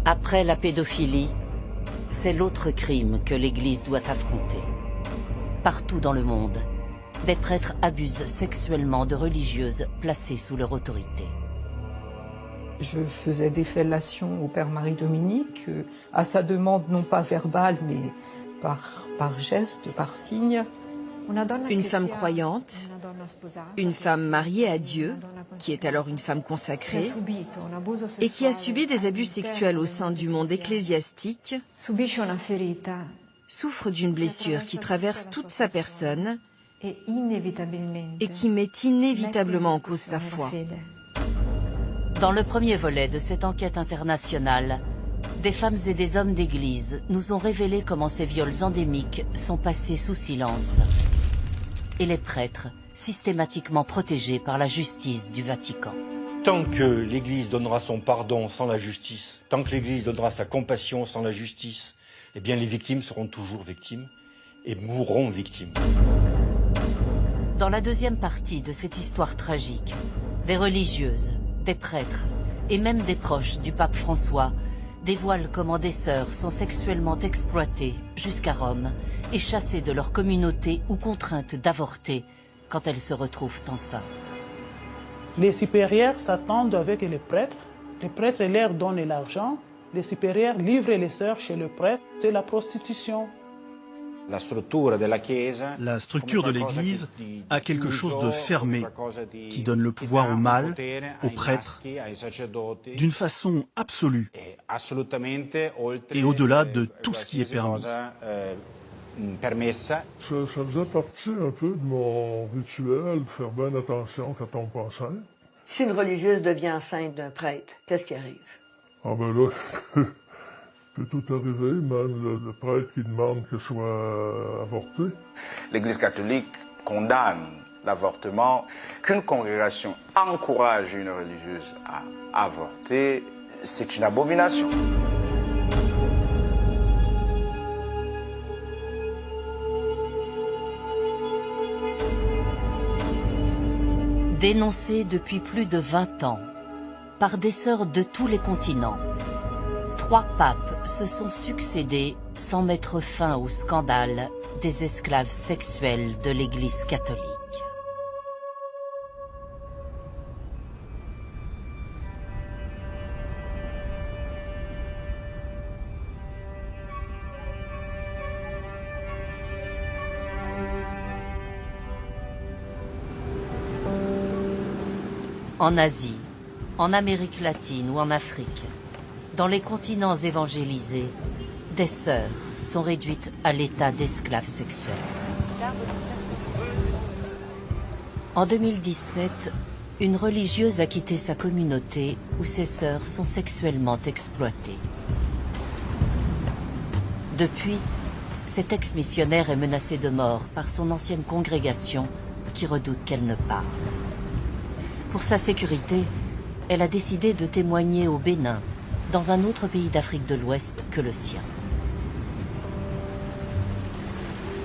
Après la pédophilie, c'est l'autre crime que l'Église doit affronter. Partout dans le monde, des prêtres abusent sexuellement de religieuses placées sous leur autorité. Je faisais des fellations au père Marie-Dominique, à sa demande non pas verbale, mais par geste, par signe. Une femme croyante, une femme mariée à Dieu, qui est alors une femme consacrée, et qui a subi des abus sexuels au sein du monde ecclésiastique, souffre d'une blessure qui traverse toute sa personne et qui met inévitablement en cause sa foi. Dans le premier volet de cette enquête internationale, des femmes et des hommes d'église nous ont révélé comment ces viols endémiques sont passés sous silence. Et les prêtres, systématiquement protégés par la justice du Vatican. Tant que l'Église donnera son pardon sans la justice, tant que l'Église donnera sa compassion sans la justice, eh bien les victimes seront toujours victimes et mourront victimes. Dans la deuxième partie de cette histoire tragique, des religieuses, des prêtres et même des proches du pape François dévoilent comment des sœurs sont sexuellement exploitées jusqu'à Rome et chassées de leur communauté ou contraintes d'avorter quand elles se retrouvent enceintes. Les supérieurs s'attendent avec les prêtres leur donnent l'argent, les supérieurs livrent les sœurs chez le prêtre, c'est la prostitution. La structure de l'Église a quelque chose de fermé qui donne le pouvoir au mâle, aux prêtres, d'une façon absolue et au-delà de tout ce qui est permis. Ça faisait partie un peu de mon rituel, de faire bien attention quand on tombe enceinte. Si une religieuse devient enceinte d'un prêtre, qu'est-ce qui arrive? Ah ben là, peut tout arriver, même le prêtre qui demande qu'elle soit avortée. L'Église catholique condamne l'avortement. Qu'une congrégation encourage une religieuse à avorter, c'est une abomination. Dénoncée depuis plus de 20 ans par des sœurs de tous les continents, 3 papes se sont succédés sans mettre fin au scandale des esclaves sexuels de l'Église catholique. En Asie, en Amérique latine ou en Afrique, dans les continents évangélisés, des sœurs sont réduites à l'état d'esclaves sexuels. En 2017, une religieuse a quitté sa communauté où ses sœurs sont sexuellement exploitées. Depuis, cet ex-missionnaire est menacé de mort par son ancienne congrégation qui redoute qu'elle ne parle. Pour sa sécurité, elle a décidé de témoigner au Bénin, dans un autre pays d'Afrique de l'Ouest que le sien.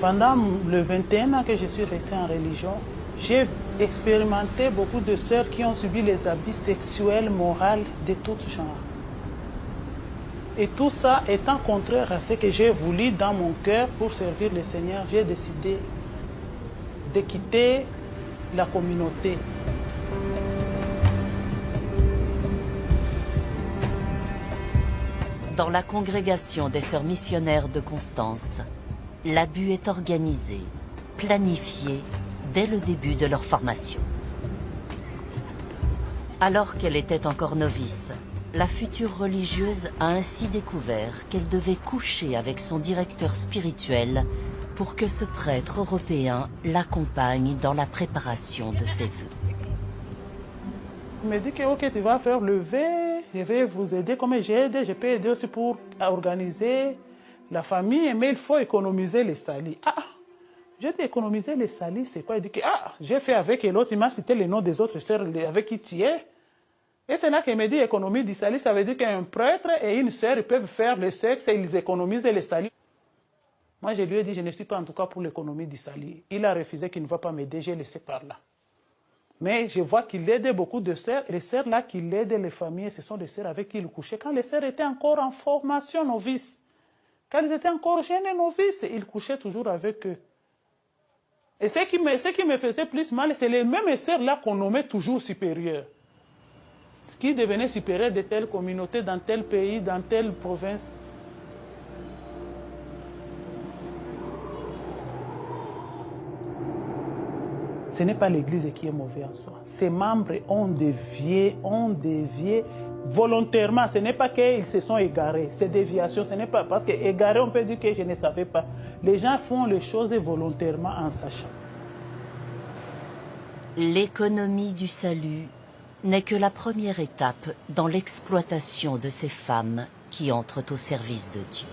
Pendant les 21 ans que je suis restée en religion, j'ai expérimenté beaucoup de sœurs qui ont subi les abus sexuels, moraux de tout genre. Et tout ça étant contraire à ce que j'ai voulu dans mon cœur pour servir le Seigneur, j'ai décidé de quitter la communauté. Dans la congrégation des sœurs missionnaires de Constance, l'abus est organisé, planifié dès le début de leur formation. Alors qu'elle était encore novice, la future religieuse a ainsi découvert qu'elle devait coucher avec son directeur spirituel pour que ce prêtre européen l'accompagne dans la préparation de ses vœux. Il me dit que ok, tu vas faire le vœu, je vais vous aider comme j'aide, je peux aider aussi pour organiser la famille, mais il faut économiser les salis. Ah, j'ai dit économiser les salis, c'est quoi? Il dit que j'ai fait avec l'autre, il m'a cité les noms des autres sœurs avec qui tu es. Et c'est là qu'il me dit économie du salis, ça veut dire qu'un prêtre et une sœur, ils peuvent faire le sexe et ils économisent les salis. Moi, je lui ai dit, je ne suis pas en tout cas pour l'économie du salis. Il a refusé qu'il ne va pas m'aider, j'ai laissé par là. Mais je vois qu'il aidait beaucoup de sœurs. Et les sœurs là qui aidaient les familles, ce sont des sœurs avec qui il couchait. Quand les sœurs étaient encore en formation novice, quand ils étaient encore jeunes et novices, il couchait toujours avec eux. Et ce qui me faisait plus mal, c'est les mêmes sœurs là qu'on nommait toujours supérieures. Qui devenaient supérieures de telle communauté, dans tel pays, dans telle province. Ce n'est pas l'Église qui est mauvaise en soi. Ses membres ont dévié volontairement. Ce n'est pas qu'ils se sont égarés. Ces déviations, ce n'est pas parce que égaré, on peut dire que je ne savais pas. Les gens font les choses volontairement en sachant. L'économie du salut n'est que la première étape dans l'exploitation de ces femmes qui entrent au service de Dieu.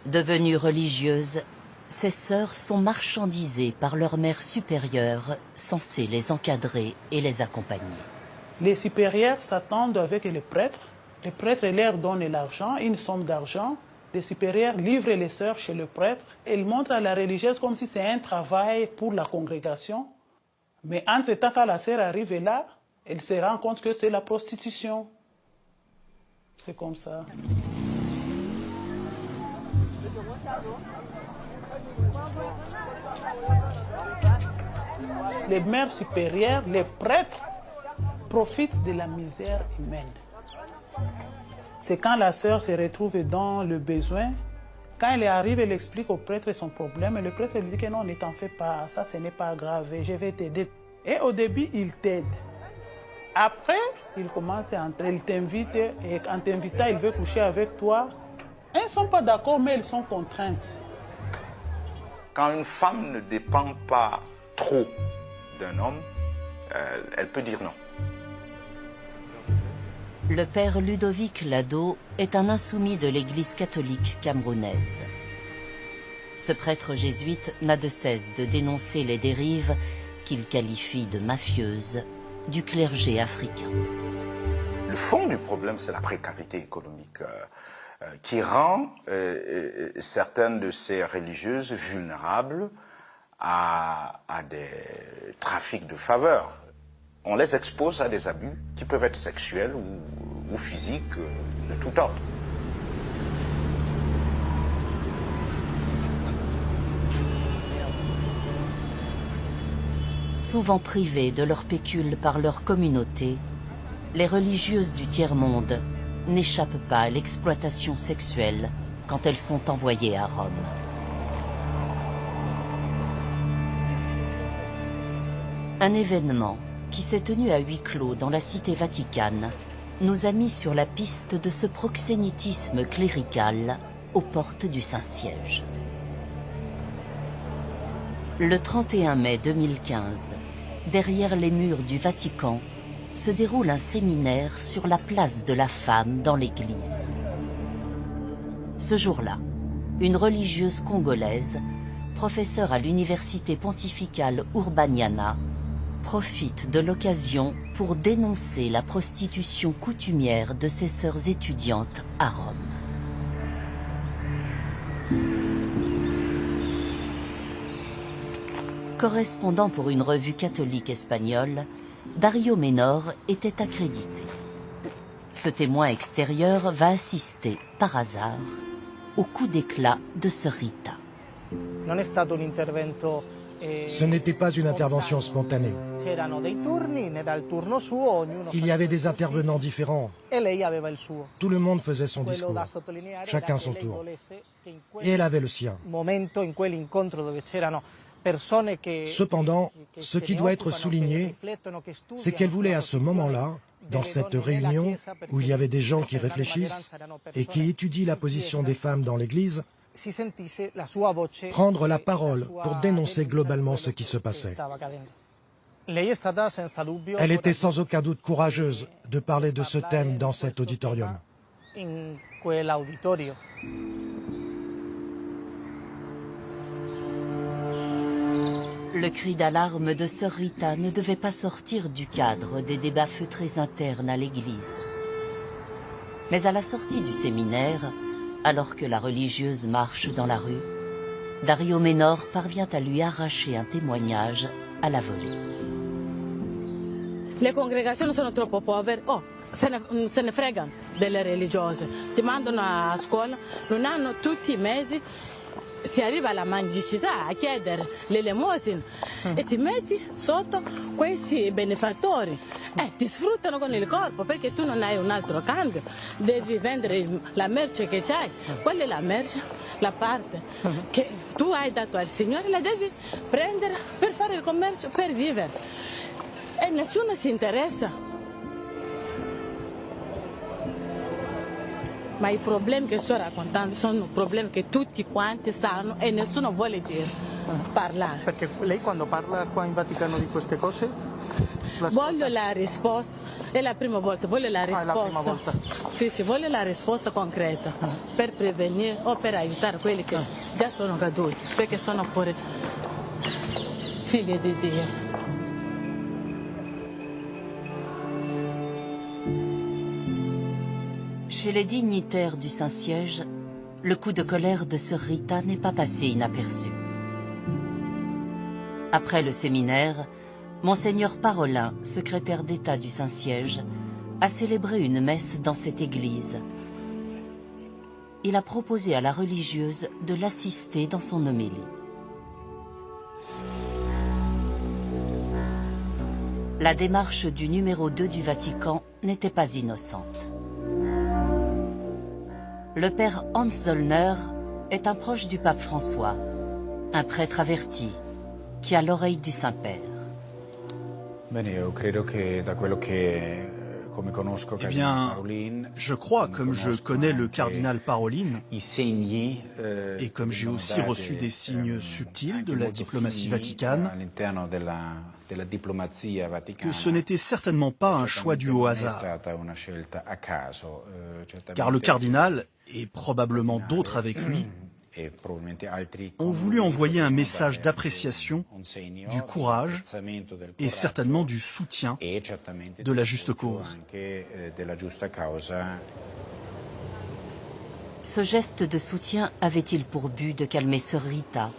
Devenues religieuses, ces sœurs sont marchandisées par leur mère supérieure, censée les encadrer et les accompagner. Les supérieurs s'attendent avec les prêtres. Les prêtres leur donnent l'argent, une somme d'argent. Les supérieurs livrent les sœurs chez le prêtre. Ils montrent à la religieuse comme si c'est un travail pour la congrégation. Mais entre-temps, quand la sœur arrive là, elle se rend compte que c'est la prostitution. C'est comme ça. Les mères supérieures, les prêtres, profitent de la misère humaine. C'est quand la sœur se retrouve dans le besoin, quand elle arrive, elle explique au prêtre son problème, et le prêtre lui dit que non, ne t'en fais pas, ça ce n'est pas grave, je vais t'aider. Et au début, il t'aide. Après, il commence à entrer, il t'invite, et en t'invitant, il veut coucher avec toi. Elles ne sont pas d'accord, mais elles sont contraintes. Quand une femme ne dépend pas trop d'un homme, elle peut dire non. Le père Ludovic Lado est un insoumis de l'Église catholique camerounaise. Ce prêtre jésuite n'a de cesse de dénoncer les dérives qu'il qualifie de mafieuses du clergé africain. Le fond du problème, c'est la précarité économique qui rend certaines de ces religieuses vulnérables à des trafics de faveurs. On les expose à des abus qui peuvent être sexuels ou physiques de tout ordre. Souvent privées de leur pécule par leur communauté, les religieuses du tiers-monde n'échappent pas à l'exploitation sexuelle quand elles sont envoyées à Rome. Un événement qui s'est tenu à huis clos dans la cité vaticane nous a mis sur la piste de ce proxénétisme clérical aux portes du Saint-Siège. Le 31 mai 2015, derrière les murs du Vatican, se déroule un séminaire sur la place de la femme dans l'Église. Ce jour-là, une religieuse congolaise, professeure à l'université pontificale Urbaniana, profite de l'occasion pour dénoncer la prostitution coutumière de ses sœurs étudiantes à Rome. Correspondant pour une revue catholique espagnole, Dario Menor était accrédité. Ce témoin extérieur va assister, par hasard, au coup d'éclat de Sœur Rita. Ce n'était pas une intervention spontanée. Il y avait des intervenants différents. Tout le monde faisait son discours, chacun son tour. Et elle avait le sien. Cependant, ce qui doit être souligné, c'est qu'elle voulait à ce moment-là, dans cette réunion où il y avait des gens qui réfléchissent et qui étudient la position des femmes dans l'Église, prendre la parole pour dénoncer globalement ce qui se passait. Elle était sans aucun doute courageuse de parler de ce thème dans cet auditorium. Le cri d'alarme de Sœur Rita ne devait pas sortir du cadre des débats feutrés internes à l'Église. Mais à la sortie du séminaire, alors que la religieuse marche dans la rue, Dario Menor parvient à lui arracher un témoignage à la volée. Le congregazioni sono troppo povere. Oh, se ne fregano delle religiose. Ti mandano a scuola, non hanno tutti i mesi. Si arriva alla mendicità a chiedere l'elemosina e ti metti sotto questi benefattori. Ti sfruttano con il corpo perché tu non hai un altro cambio. Devi vendere la merce che c'hai. Qual è la merce? La parte che tu hai dato al Signore la devi prendere per fare il commercio, per vivere. E nessuno si interessa. Ma i problemi che sto raccontando sono problemi che tutti quanti sanno e nessuno vuole parlare. Perché lei quando parla qua in Vaticano di queste cose? Voglio la risposta, è la prima volta, voglio la risposta. È la prima volta. Sì, voglio la risposta concreta per prevenire o per aiutare quelli che già sono caduti, perché sono pure figli di Dio. Chez les dignitaires du Saint-Siège, le coup de colère de sœur Rita n'est pas passé inaperçu. Après le séminaire, Monseigneur Parolin, secrétaire d'État du Saint-Siège, a célébré une messe dans cette église. Il a proposé à la religieuse de l'assister dans son homélie. La démarche du numéro 2 du Vatican n'était pas innocente. Le père Hans Zollner est un proche du pape François, un prêtre averti, qui a l'oreille du Saint-Père. Eh bien, je crois, comme je connais le cardinal Parolin, et comme j'ai aussi reçu des signes subtils de la diplomatie vaticane, que ce n'était certainement pas un choix dû au hasard. Car le cardinal, et probablement d'autres avec lui, ont voulu envoyer un message d'appréciation, du courage et certainement du soutien de la juste cause. Ce geste de soutien avait-il pour but de calmer sœur Rita?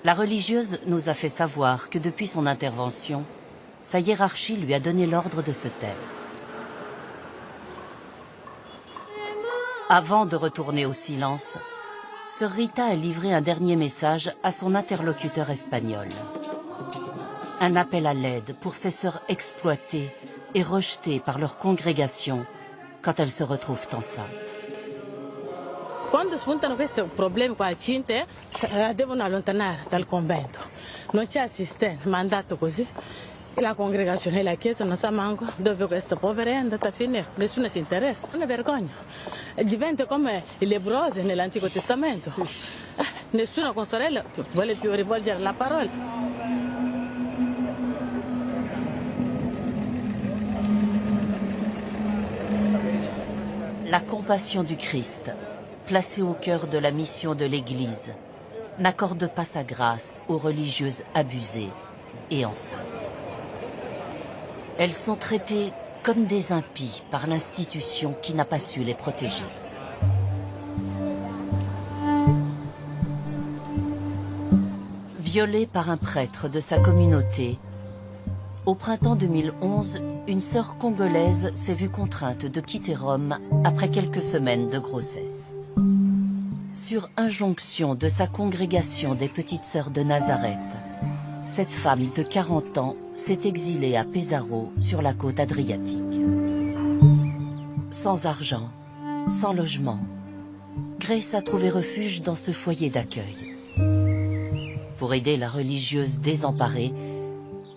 La religieuse nous a fait savoir que depuis son intervention, sa hiérarchie lui a donné l'ordre de se taire. Avant de retourner au silence, sœur Rita a livré un dernier message à son interlocuteur espagnol. Un appel à l'aide pour ces sœurs exploitées et rejetées par leur congrégation quand elles se retrouvent enceintes. Quando spuntano questi problemi qua cinte, devono allontanare dal convento. Non c'è assistente, mandato così. La congregazione e la chiesa non sa manco dove questa povera è andata a finire. Nessuno si interessa, è una vergogna. Diventa come i lebbrosi nell'Antico Testamento. Nessuno con sorella vuole più rivolgere la parola. La compassion du Christ, placée au cœur de la mission de l'Église, n'accorde pas sa grâce aux religieuses abusées et enceintes. Elles sont traitées comme des impies par l'institution qui n'a pas su les protéger. Violée par un prêtre de sa communauté, au printemps 2011, une sœur congolaise s'est vue contrainte de quitter Rome après quelques semaines de grossesse. Sur injonction de sa congrégation des Petites Sœurs de Nazareth, cette femme de 40 ans s'est exilée à Pesaro, sur la côte adriatique. Sans argent, sans logement, Grace a trouvé refuge dans ce foyer d'accueil. Pour aider la religieuse désemparée,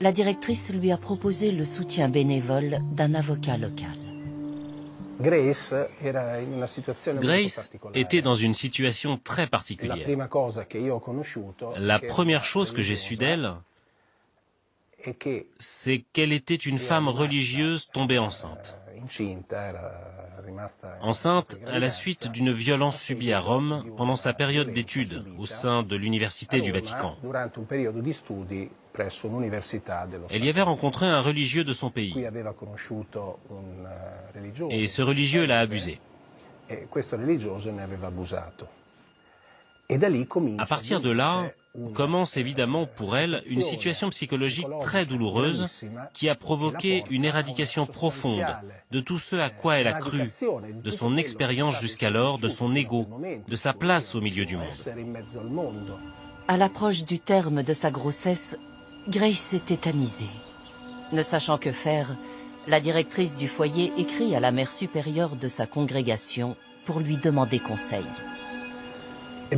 la directrice lui a proposé le soutien bénévole d'un avocat local. Grace était dans une situation très particulière. La première chose que j'ai su d'elle, c'est qu'elle était une femme religieuse tombée enceinte. Enceinte à la suite d'une violence subie à Rome pendant sa période d'études au sein de l'Université du Vatican. Elle y avait rencontré un religieux de son pays. Et ce religieux l'a abusée. À partir de là, commence évidemment pour elle une situation psychologique très douloureuse qui a provoqué une éradication profonde de tout ce à quoi elle a cru, de son expérience jusqu'alors, de son ego, de sa place au milieu du monde. À l'approche du terme de sa grossesse, Grace s'est tétanisée. Ne sachant que faire, la directrice du foyer écrit à la mère supérieure de sa congrégation pour lui demander conseil. Eh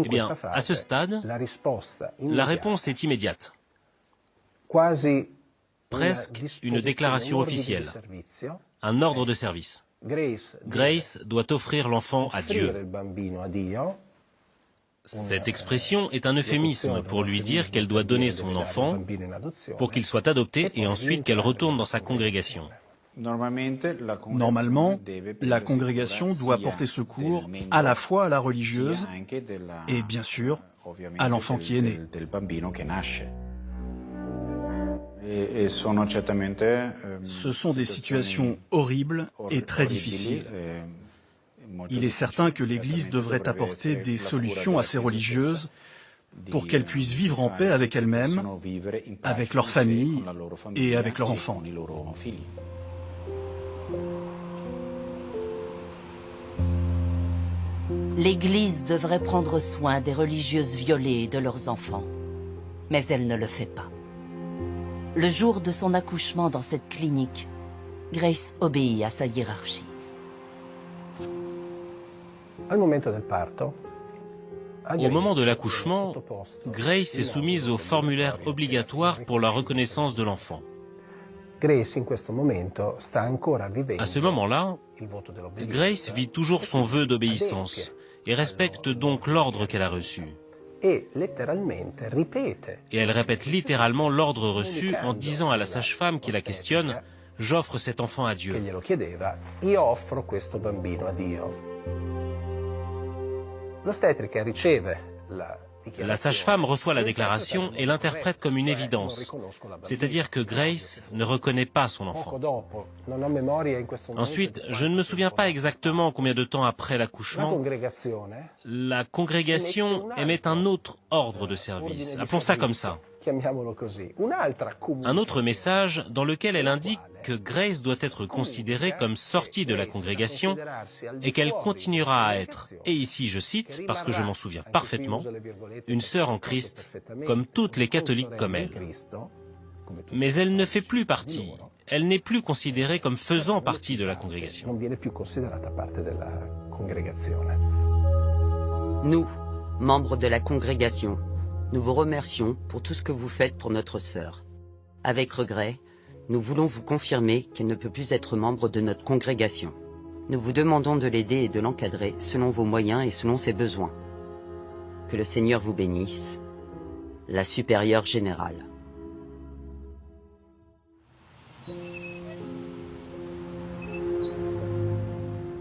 bien, à ce stade, la réponse est immédiate. Presque une déclaration officielle, un ordre de service. Grace doit offrir l'enfant à Dieu. Cette expression est un euphémisme pour lui dire qu'elle doit donner son enfant pour qu'il soit adopté et ensuite qu'elle retourne dans sa congrégation. Normalement, la congrégation doit porter secours à la fois à la religieuse et bien sûr à l'enfant qui est né. Ce sont des situations horribles et très difficiles. Il est certain que l'Église devrait apporter des solutions à ces religieuses pour qu'elles puissent vivre en paix avec elles-mêmes, avec leur famille et avec leurs enfants. L'Église devrait prendre soin des religieuses violées et de leurs enfants. Mais elle ne le fait pas. Le jour de son accouchement dans cette clinique, Grace obéit à sa hiérarchie. Au moment de l'accouchement, Grace est soumise au formulaire obligatoire pour la reconnaissance de l'enfant. À ce moment-là, Grace vit toujours son vœu d'obéissance et respecte donc l'ordre qu'elle a reçu. Et elle répète littéralement l'ordre reçu en disant à la sage-femme qui la questionne « J'offre cet enfant à Dieu ». La sage-femme reçoit la déclaration et l'interprète comme une évidence, c'est-à-dire que Grace ne reconnaît pas son enfant. Ensuite, je ne me souviens pas exactement combien de temps après l'accouchement, la congrégation émet un autre ordre de service, appelons ça comme ça. Un autre message dans lequel elle indique que Grace doit être considérée comme sortie de la congrégation et qu'elle continuera à être, et ici je cite, parce que je m'en souviens parfaitement, une sœur en Christ, comme toutes les catholiques comme elle. Mais elle ne fait plus partie, elle n'est plus considérée comme faisant partie de la congrégation. Nous, membres de la congrégation, nous vous remercions pour tout ce que vous faites pour notre sœur. Avec regret, nous voulons vous confirmer qu'elle ne peut plus être membre de notre congrégation. Nous vous demandons de l'aider et de l'encadrer selon vos moyens et selon ses besoins. Que le Seigneur vous bénisse. La supérieure générale.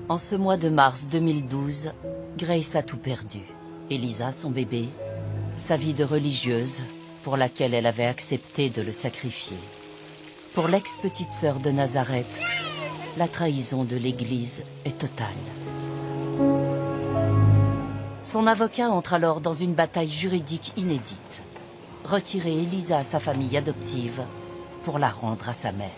En ce mois de mars 2012, Grace a tout perdu. Elisa, son bébé, sa vie de religieuse, pour laquelle elle avait accepté de le sacrifier. Pour l'ex-petite sœur de Nazareth, la trahison de l'Église est totale. Son avocat entre alors dans une bataille juridique inédite. Retirer Elisa à sa famille adoptive pour la rendre à sa mère.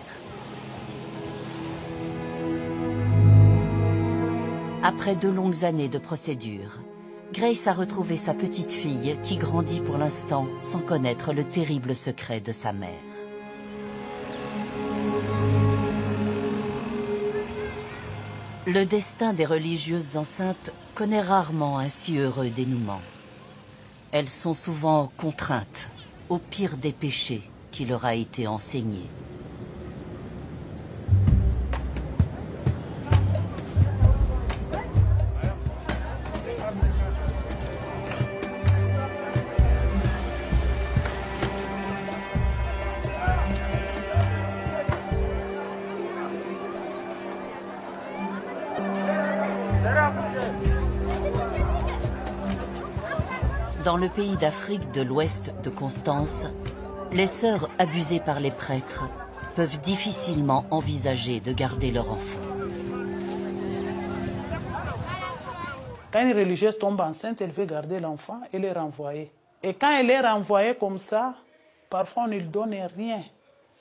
Après 2 longues années de procédure, Grace a retrouvé sa petite fille qui grandit pour l'instant sans connaître le terrible secret de sa mère. Le destin des religieuses enceintes connaît rarement un si heureux dénouement. Elles sont souvent contraintes au pire des péchés qui leur a été enseigné. Dans le pays d'Afrique de l'Ouest de Constance, les sœurs abusées par les prêtres peuvent difficilement envisager de garder leur enfant. Quand une religieuse tombe enceinte, elle veut garder l'enfant et le renvoyer. Et quand elle est renvoyée comme ça, parfois on ne lui donne rien.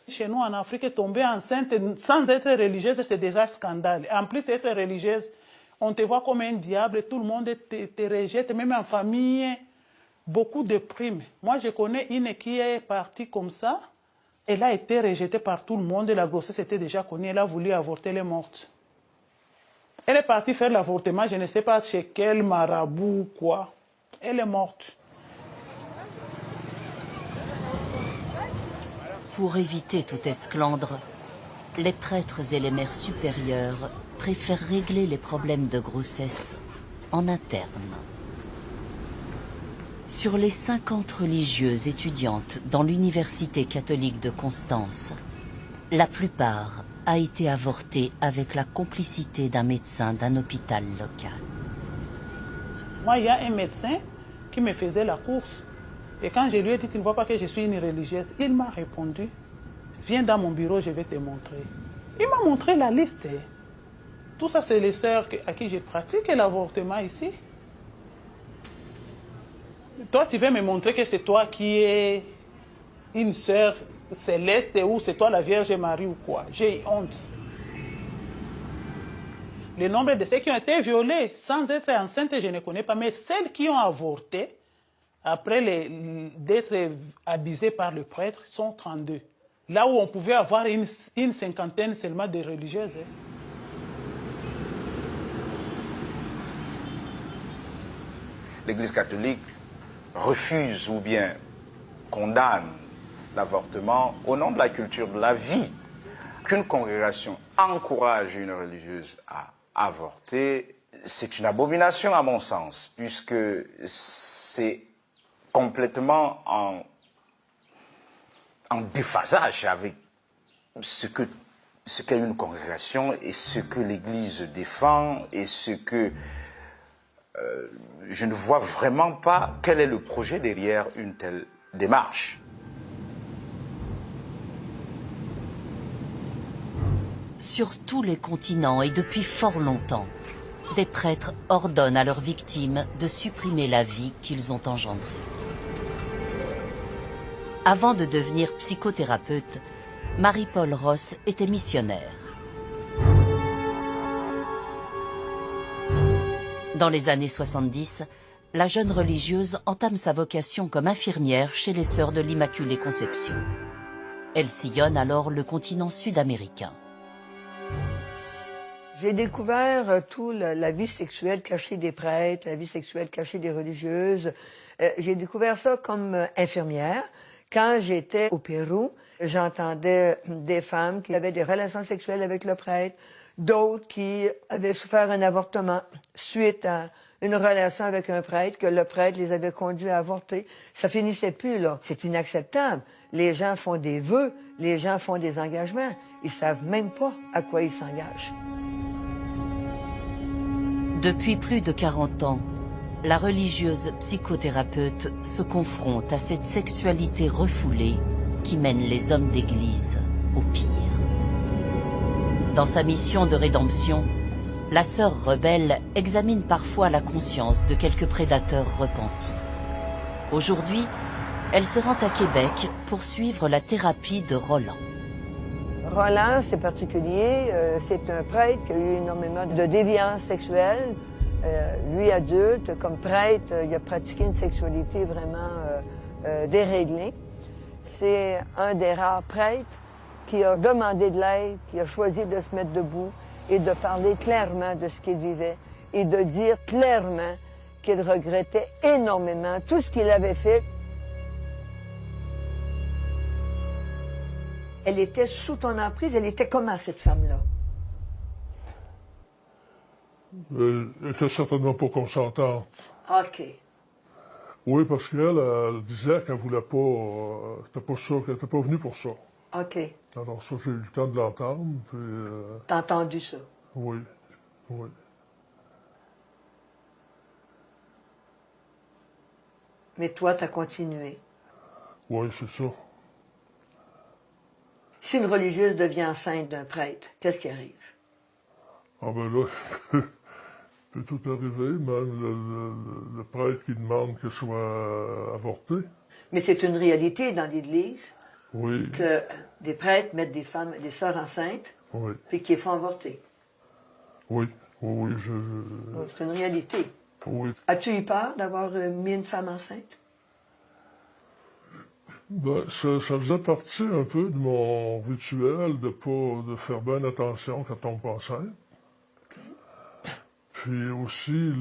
Chez nous en Afrique, tomber enceinte sans être religieuse, c'est déjà un scandale. En plus, être religieuse, on te voit comme un diable, tout le monde te rejette, même en famille, beaucoup de primes. Moi, je connais une qui est partie comme ça. Elle a été rejetée par tout le monde, la grossesse était déjà connue, elle a voulu avorter, elle est morte. Elle est partie faire l'avortement, je ne sais pas chez quel marabout ou quoi. Elle est morte. Pour éviter tout esclandre, les prêtres et les mères supérieures préfèrent régler les problèmes de grossesse en interne. Sur les 50 religieuses étudiantes dans l'université catholique de Constance, la plupart a été avortée avec la complicité d'un médecin d'un hôpital local. Moi, il y a un médecin qui me faisait la course. Et quand je lui ai dit, tu ne vois pas que je suis une religieuse, il m'a répondu, viens dans mon bureau, je vais te montrer. Il m'a montré la liste. Tout ça, c'est les sœurs à qui je pratique l'avortement ici. Toi, tu veux me montrer que c'est toi qui es une sœur céleste ou c'est toi la Vierge Marie ou quoi? J'ai honte. Le nombre de ceux qui ont été violés sans être enceintes, je ne connais pas. Mais celles qui ont avorté, après d'être abusées par le prêtre, sont 32. Là où on pouvait avoir une cinquantaine seulement de religieuses. L'Église catholique refuse ou bien condamne l'avortement au nom de la culture de la vie. Qu'une congrégation encourage une religieuse à avorter, c'est une abomination à mon sens, puisque c'est complètement en déphasage avec ce qu'est une congrégation et ce que l'Église défend et ce que je ne vois vraiment pas quel est le projet derrière une telle démarche. Sur tous les continents et depuis fort longtemps, des prêtres ordonnent à leurs victimes de supprimer la vie qu'ils ont engendrée. Avant de devenir psychothérapeute, Marie-Paule Ross était missionnaire. Dans les années 70, la jeune religieuse entame sa vocation comme infirmière chez les Sœurs de l'Immaculée Conception. Elle sillonne alors le continent sud-américain. J'ai découvert toute la vie sexuelle cachée des prêtres, la vie sexuelle cachée des religieuses. J'ai découvert ça comme infirmière. Quand j'étais au Pérou, j'entendais des femmes qui avaient des relations sexuelles avec le prêtre, d'autres qui avaient souffert un avortement suite à une relation avec un prêtre, que le prêtre les avait conduits à avorter. Ça finissait plus, là. C'est inacceptable. Les gens font des vœux, les gens font des engagements. Ils savent même pas à quoi ils s'engagent. Depuis plus de 40 ans, la religieuse psychothérapeute se confronte à cette sexualité refoulée qui mène les hommes d'église au pire. Dans sa mission de rédemption, la sœur rebelle examine parfois la conscience de quelques prédateurs repentis. Aujourd'hui, elle se rend à Québec pour suivre la thérapie de Roland. Roland, c'est particulier. C'est un prêtre qui a eu énormément de déviance sexuelle. Lui, adulte, comme prêtre, il a pratiqué une sexualité vraiment déréglée. C'est un des rares prêtres qui a demandé de l'aide, qui a choisi de se mettre debout et de parler clairement de ce qu'il vivait et de dire clairement qu'il regrettait énormément tout ce qu'il avait fait. Elle était sous ton emprise, elle était comment cette femme-là? Elle était certainement pas consentante. OK. Oui, parce qu'elle disait qu'elle voulait pas... c'était pas ça, qu'elle était pas venue pour ça. OK. Alors ça, j'ai eu le temps de l'entendre, puis... T'as entendu ça? Oui, oui. Mais toi, t'as continué? Oui, c'est ça. Si une religieuse devient enceinte d'un prêtre, qu'est-ce qui arrive? Ah ben là, peut tout arriver, même le prêtre qui demande que soit avorté. Mais c'est une réalité dans l'Église oui. que des prêtres mettent des femmes, des sœurs enceintes, oui. puis qu'ils font avorter. Oui, oui, c'est une réalité. Oui. As-tu eu peur d'avoir mis une femme enceinte? Ben, ça faisait partie un peu de mon rituel de faire bien attention quand on tombe enceinte. Puis aussi,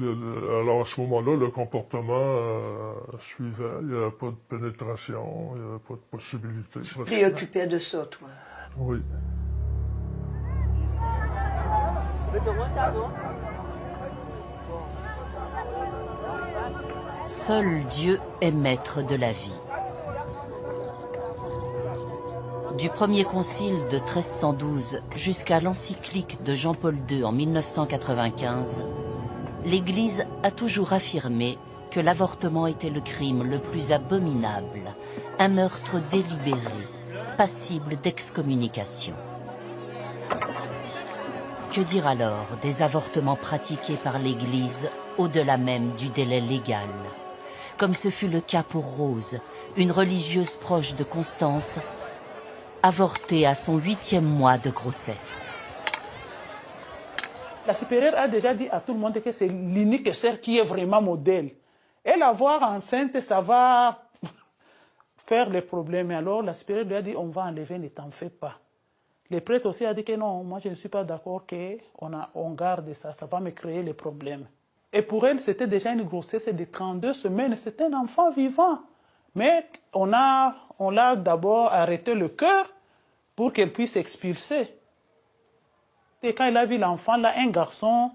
alors à ce moment-là, le comportement suivait. Il n'y avait pas de pénétration, il n'y avait pas de possibilité. Préoccupé de ça, toi? Oui. Seul Dieu est maître de la vie. Du premier concile de 1312 jusqu'à l'encyclique de Jean-Paul II en 1995, l'Église a toujours affirmé que l'avortement était le crime le plus abominable, un meurtre délibéré, passible d'excommunication. Que dire alors des avortements pratiqués par l'Église au-delà même du délai légal, comme ce fut le cas pour Rose, une religieuse proche de Constance, avortée à son 8e mois de grossesse. La supérieure a déjà dit à tout le monde que c'est l'unique sœur qui est vraiment modèle. Et la voir enceinte, ça va faire les problèmes. Alors la supérieure lui a dit, on va enlever, ne t'en fais pas. Les prêtres aussi ont dit que non, moi je ne suis pas d'accord qu'on garde ça, ça va me créer les problèmes. Et pour elle, c'était déjà une grossesse de 32 semaines, c'était un enfant vivant. Mais on l'a d'abord arrêté le cœur pour qu'elle puisse expulser. Et quand elle a vu l'enfant, là, un garçon,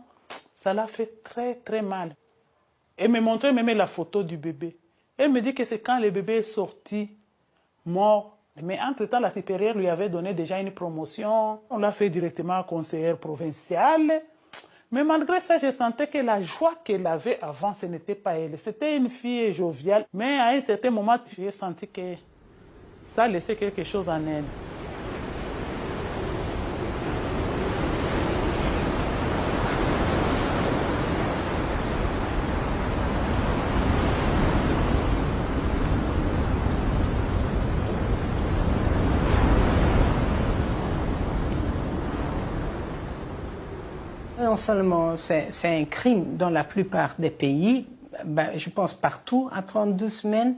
ça l'a fait très, très mal. Elle me montrait même la photo du bébé. Elle me dit que c'est quand le bébé est sorti, mort. Mais entre-temps, la supérieure lui avait donné déjà une promotion. On l'a fait directement conseillère provinciale. Mais malgré ça, je sentais que la joie qu'elle avait avant, ce n'était pas elle. C'était une fille joviale. Mais à un certain moment, j'ai senti que ça laissait quelque chose en elle. Non seulement c'est un crime dans la plupart des pays, je pense partout à 32 semaines,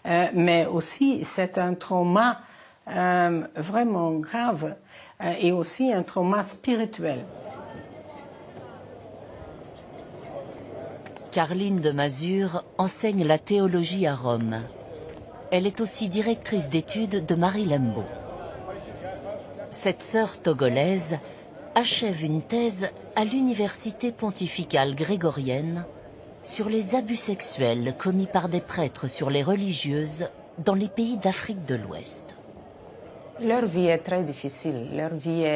mais aussi c'est un trauma vraiment grave et aussi un trauma spirituel. Carline de Mazure enseigne la théologie à Rome. Elle est aussi directrice d'études de Marie Lembo. Cette sœur togolaise achève une thèse à l'université pontificale grégorienne sur les abus sexuels commis par des prêtres sur les religieuses dans les pays d'Afrique de l'Ouest. Leur vie est très difficile, leur vie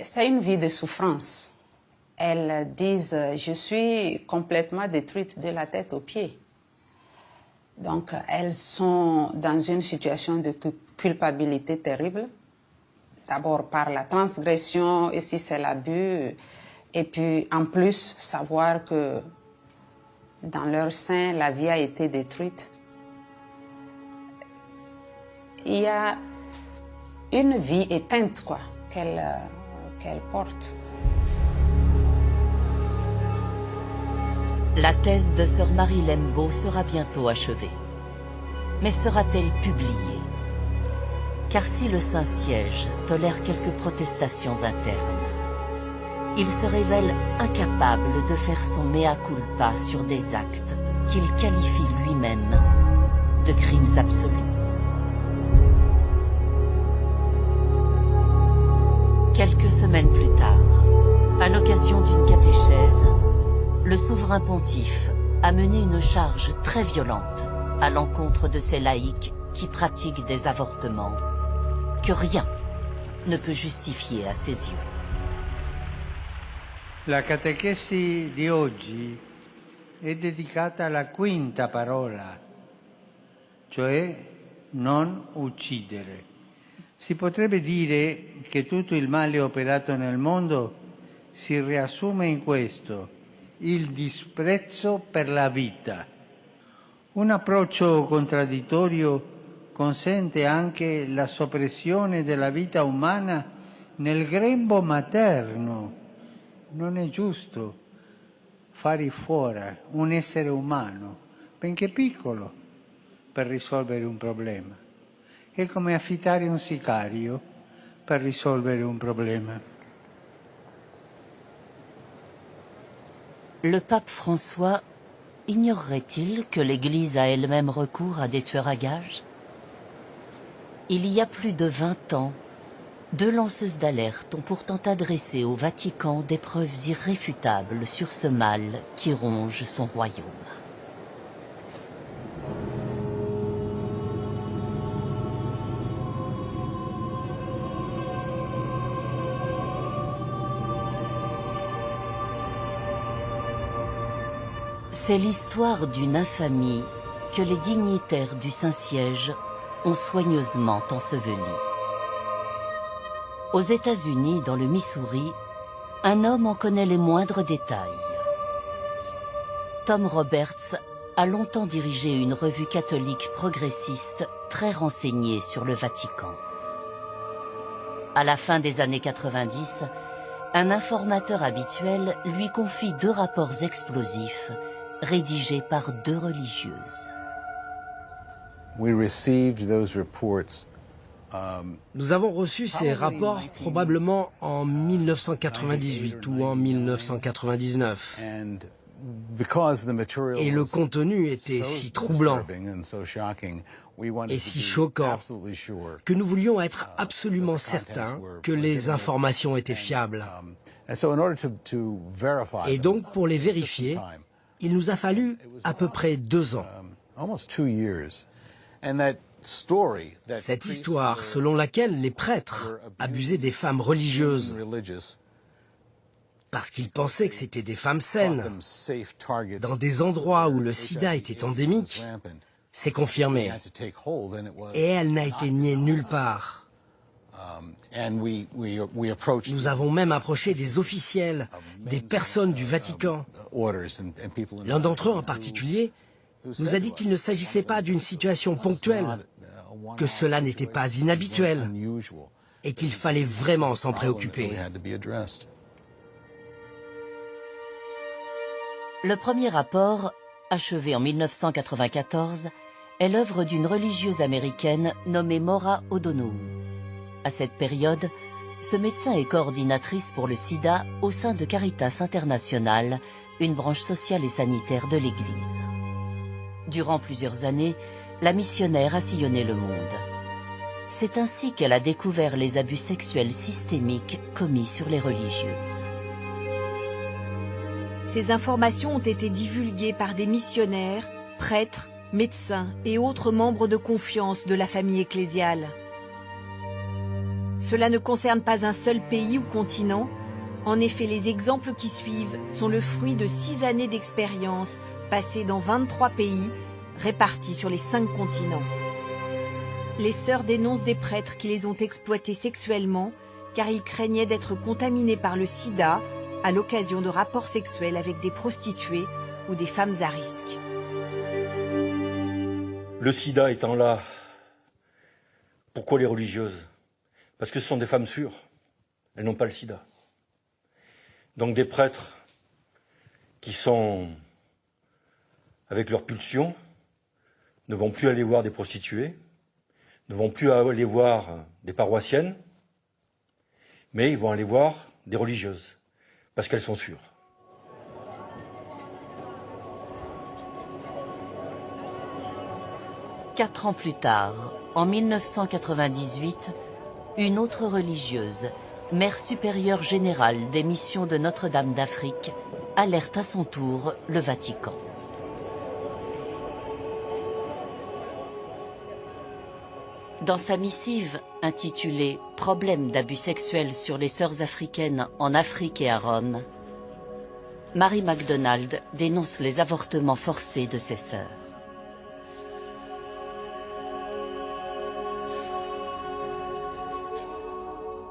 c'est une vie de souffrance. Elles disent « je suis complètement détruite de la tête aux pieds ». Donc elles sont dans une situation de culpabilité terrible. D'abord par la transgression, et si c'est l'abus, et puis en plus savoir que dans leur sein, la vie a été détruite. Il y a une vie éteinte quoi, qu'elle porte. La thèse de sœur Marie Lembo sera bientôt achevée. Mais sera-t-elle publiée? Car si le Saint-Siège tolère quelques protestations internes, il se révèle incapable de faire son mea culpa sur des actes qu'il qualifie lui-même de crimes absolus. Quelques semaines plus tard, à l'occasion d'une catéchèse, le souverain pontife a mené une charge très violente à l'encontre de ces laïcs qui pratiquent des avortements que rien ne peut justifier à ses yeux. La catechesi di oggi è dedicata alla quinta parola, cioè non uccidere. Si potrebbe dire che tutto il male operato nel mondo si riassume in questo, il disprezzo per la vita. Un approccio contraddittorio consente anche la soppressione della vita umana nel grembo materno. Non è giusto fare fuori un essere umano, benché piccolo, per risolvere un problema. È come affittare un sicario per risolvere un problema. Le pape François ignorerait-il que l'Église a elle-même recours à des tueurs à gages? Il y a plus de 20 ans, 2 lanceuses d'alerte ont pourtant adressé au Vatican des preuves irréfutables sur ce mal qui ronge son royaume. C'est l'histoire d'une infamie que les dignitaires du Saint-Siège ont soigneusement ensevelie. Aux États-Unis, dans le Missouri, un homme en connaît les moindres détails. Tom Roberts a longtemps dirigé une revue catholique progressiste très renseignée sur le Vatican. À la fin des années 90, un informateur habituel lui confie 2 rapports explosifs rédigés par 2 religieuses. Nous avons reçu ces rapports probablement en 1998 ou en 1999. Et le contenu était si troublant et si choquant que nous voulions être absolument certains que les informations étaient fiables. Et donc, pour les vérifier, il nous a fallu à peu près 2 ans. Cette histoire selon laquelle les prêtres abusaient des femmes religieuses parce qu'ils pensaient que c'était des femmes saines dans des endroits où le sida était endémique, s'est confirmée. Et elle n'a été niée nulle part. Nous avons même approché des officiels, des personnes du Vatican. L'un d'entre eux en particulier nous a dit qu'il ne s'agissait pas d'une situation ponctuelle, que cela n'était pas inhabituel et qu'il fallait vraiment s'en préoccuper. Le premier rapport, achevé en 1994, est l'œuvre d'une religieuse américaine nommée Maura O'Donoghue. À cette période, ce médecin est coordinatrice pour le sida au sein de Caritas International, une branche sociale et sanitaire de l'Église. Durant plusieurs années, la missionnaire a sillonné le monde. C'est ainsi qu'elle a découvert les abus sexuels systémiques commis sur les religieuses. Ces informations ont été divulguées par des missionnaires, prêtres, médecins et autres membres de confiance de la famille ecclésiale. Cela ne concerne pas un seul pays ou continent. En effet, les exemples qui suivent sont le fruit de 6 années d'expérience passées dans 23 pays, répartis sur les 5 continents. Les sœurs dénoncent des prêtres qui les ont exploités sexuellement car ils craignaient d'être contaminés par le sida à l'occasion de rapports sexuels avec des prostituées ou des femmes à risque. Le sida étant là, pourquoi les religieuses? Parce que ce sont des femmes sûres, elles n'ont pas le sida. Donc des prêtres qui sont avec leur pulsion ne vont plus aller voir des prostituées, ne vont plus aller voir des paroissiennes, mais ils vont aller voir des religieuses, parce qu'elles sont sûres. Quatre ans plus tard, en 1998, une autre religieuse, mère supérieure générale des missions de Notre-Dame d'Afrique, alerte à son tour le Vatican. Dans sa missive intitulée « Problème d'abus sexuels sur les sœurs africaines en Afrique et à Rome », Mary MacDonald dénonce les avortements forcés de ses sœurs.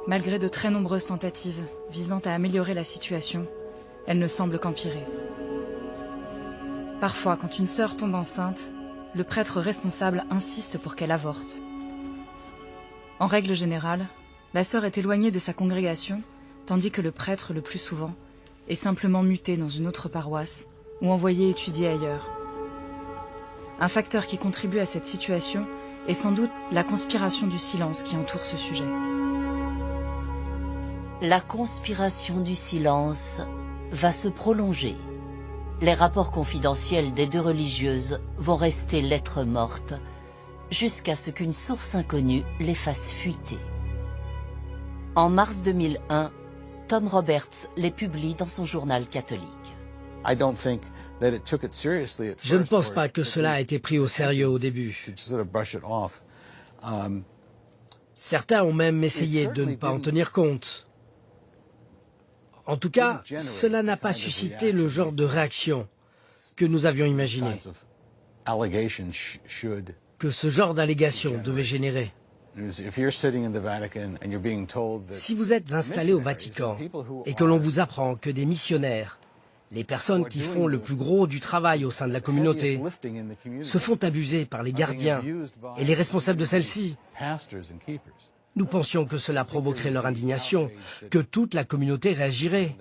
Malgré de très nombreuses tentatives visant à améliorer la situation, elle ne semble qu'empirer. Parfois, quand une sœur tombe enceinte, le prêtre responsable insiste pour qu'elle avorte. En règle générale, la sœur est éloignée de sa congrégation, tandis que le prêtre, le plus souvent, est simplement muté dans une autre paroisse ou envoyé étudier ailleurs. Un facteur qui contribue à cette situation est sans doute la conspiration du silence qui entoure ce sujet. La conspiration du silence va se prolonger. Les rapports confidentiels des deux religieuses vont rester lettres mortes jusqu'à ce qu'une source inconnue les fasse fuiter. En mars 2001, Tom Roberts les publie dans son journal catholique. Je ne pense pas que cela a été pris au sérieux au début. Certains ont même essayé de ne pas en tenir compte. En tout cas, cela n'a pas suscité le genre de réaction que nous avions imaginé, que ce genre d'allégation devait générer. Si vous êtes installé au Vatican et que l'on vous apprend que des missionnaires, les personnes qui font le plus gros du travail au sein de la communauté, se font abuser par les gardiens et les responsables de celle-ci, nous pensions que cela provoquerait leur indignation, que toute la communauté réagirait.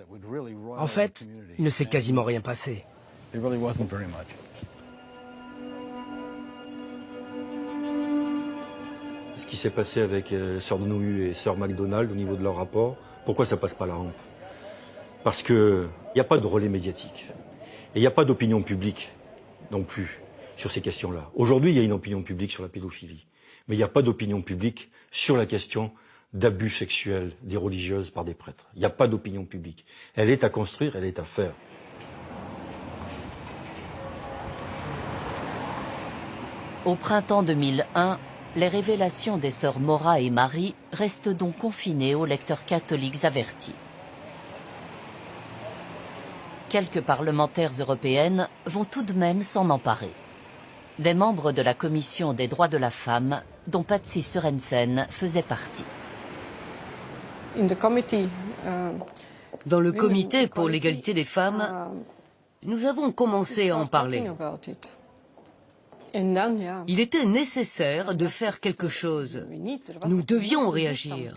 En fait, il ne s'est quasiment rien passé. Ce qui s'est passé avec Sœur Nohu et Sœur MacDonald au niveau de leur rapport, pourquoi ça passe pas la rampe? Parce qu'il n'y a pas de relais médiatique. Et il n'y a pas d'opinion publique non plus sur ces questions-là. Aujourd'hui, il y a une opinion publique sur la pédophilie. Mais il n'y a pas d'opinion publique sur la question d'abus sexuels des religieuses par des prêtres. Il n'y a pas d'opinion publique. Elle est à construire, elle est à faire. Au printemps 2001, les révélations des sœurs Maura et Marie restent donc confinées aux lecteurs catholiques avertis. Quelques parlementaires européennes vont tout de même s'en emparer. Des membres de la Commission des droits de la femme, dont Patsy Sørensen faisait partie. Dans le comité pour l'égalité des femmes, nous avons commencé à en parler. Il était nécessaire de faire quelque chose. Nous devions réagir.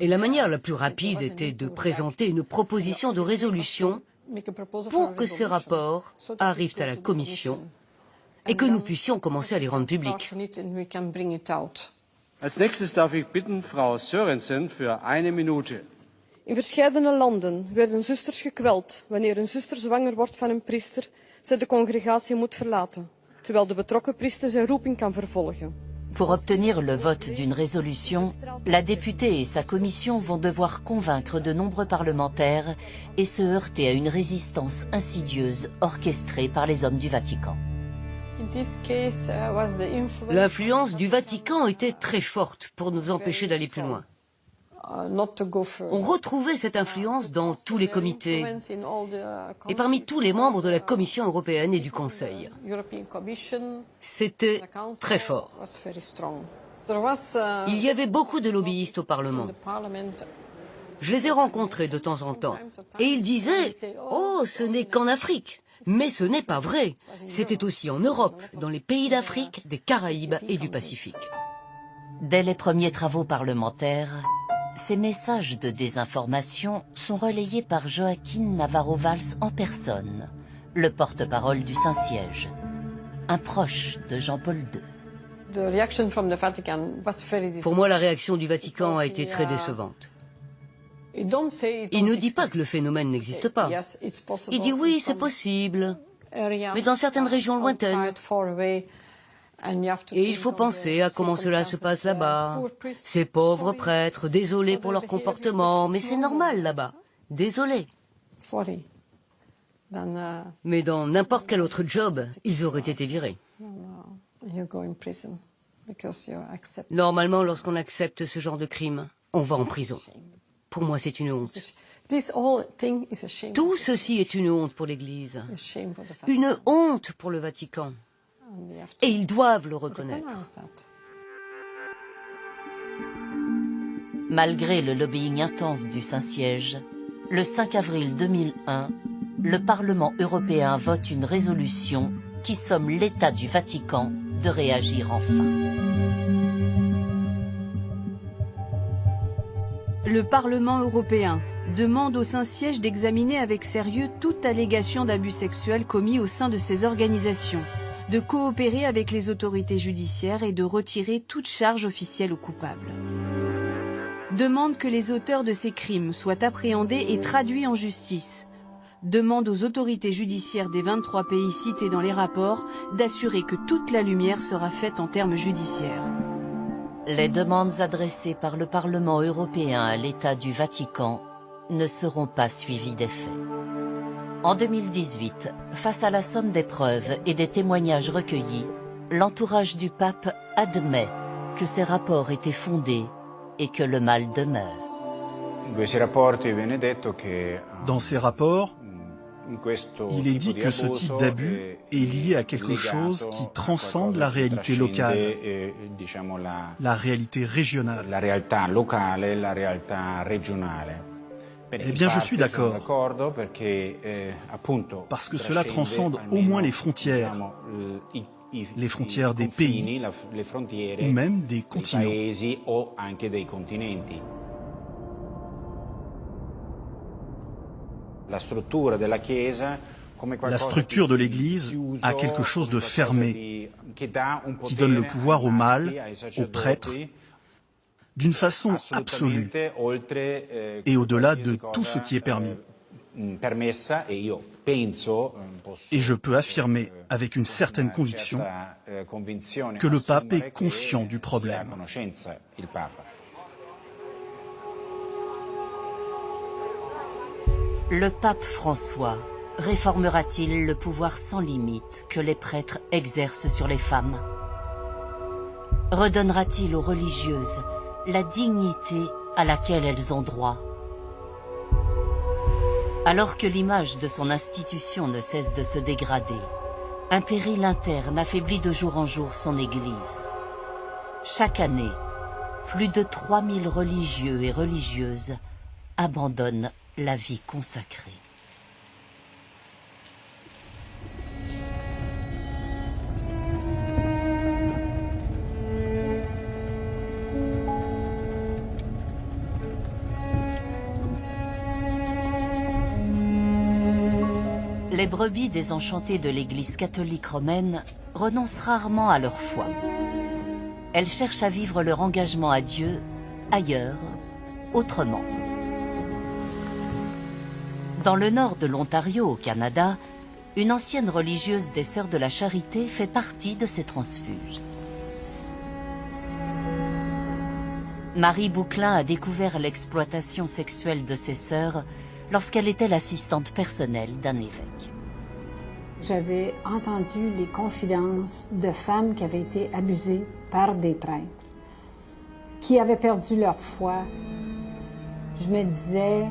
Et la manière la plus rapide était de présenter une proposition de résolution pour que ces rapports arrivent à la Commission et que nous puissions commencer à les rendre publics. Als nächstes darf ich bitten Frau Sørensen für 1 Minute. In verscheidene landen werden zusters gekweld wanneer een zuster zwanger wordt van een priester, zij de congregatie moet verlaten, terwijl de betrokken priester zijn roeping kan vervolgen. Pour obtenir le vote d'une résolution, la députée et sa commission vont devoir convaincre de nombreux parlementaires et se heurter à une résistance insidieuse orchestrée par les hommes du Vatican. L'influence du Vatican était très forte pour nous empêcher d'aller plus loin. On retrouvait cette influence dans tous les comités et parmi tous les membres de la Commission européenne et du Conseil. C'était très fort. Il y avait beaucoup de lobbyistes au Parlement. Je les ai rencontrés de temps en temps et ils disaient « Oh, ce n'est qu'en Afrique ». Mais ce n'est pas vrai. C'était aussi en Europe, dans les pays d'Afrique, des Caraïbes et du Pacifique. Dès les premiers travaux parlementaires, ces messages de désinformation sont relayés par Joaquín Navarro-Valls en personne, le porte-parole du Saint-Siège, un proche de Jean-Paul II. Pour moi, la réaction du Vatican a été très décevante. Il ne dit pas que le phénomène n'existe pas. Il dit oui, c'est possible, mais dans certaines régions lointaines. Et il faut penser à comment cela se passe là-bas. Ces pauvres prêtres, désolés pour leur comportement, mais c'est normal là-bas. Désolés. Mais dans n'importe quel autre job, ils auraient été virés. Normalement, lorsqu'on accepte ce genre de crime, on va en prison. Pour moi, c'est une honte. Tout ceci est une honte pour l'Église. Une honte pour le Vatican. Et ils doivent le reconnaître. Malgré le lobbying intense du Saint-Siège, Le 5 avril 2001, le Parlement européen vote une résolution qui somme l'État du Vatican de réagir enfin. Le Parlement européen demande au Saint-Siège d'examiner avec sérieux toute allégation d'abus sexuels commis au sein de ces organisations, de coopérer avec les autorités judiciaires et de retirer toute charge officielle aux coupables. Demande que les auteurs de ces crimes soient appréhendés et traduits en justice. Demande aux autorités judiciaires des 23 pays cités dans les rapports d'assurer que toute la lumière sera faite en termes judiciaires. Les demandes adressées par le Parlement européen à l'État du Vatican ne seront pas suivies d'effet. En 2018, face à la somme des preuves et des témoignages recueillis, l'entourage du pape admet que ces rapports étaient fondés et que le mal demeure. Dans ces rapports, il est dit que ce type d'abus est lié à quelque chose qui transcende la réalité locale, la réalité régionale. Eh bien, je suis d'accord, parce que cela transcende au moins les frontières des pays ou même des continents. La structure de l'Église a quelque chose de fermé, qui donne le pouvoir au mâle, aux prêtres, d'une façon absolue et au-delà de tout ce qui est permis. Et je peux affirmer avec une certaine conviction que le pape est conscient du problème. Le pape François réformera-t-il le pouvoir sans limite que les prêtres exercent sur les femmes? Redonnera-t-il aux religieuses la dignité à laquelle elles ont droit? Alors que l'image de son institution ne cesse de se dégrader, un péril interne affaiblit de jour en jour son Église. Chaque année, plus de 3000 religieux et religieuses abandonnent la vie consacrée. Les brebis désenchantées de l'Église catholique romaine renoncent rarement à leur foi. Elles cherchent à vivre leur engagement à Dieu ailleurs, autrement. Dans le nord de l'Ontario, au Canada, une ancienne religieuse des Sœurs de la Charité fait partie de ces transfuges. Marie Bouclin a découvert l'exploitation sexuelle de ses sœurs lorsqu'elle était l'assistante personnelle d'un évêque. J'avais entendu les confidences de femmes qui avaient été abusées par des prêtres, qui avaient perdu leur foi. Je me disais,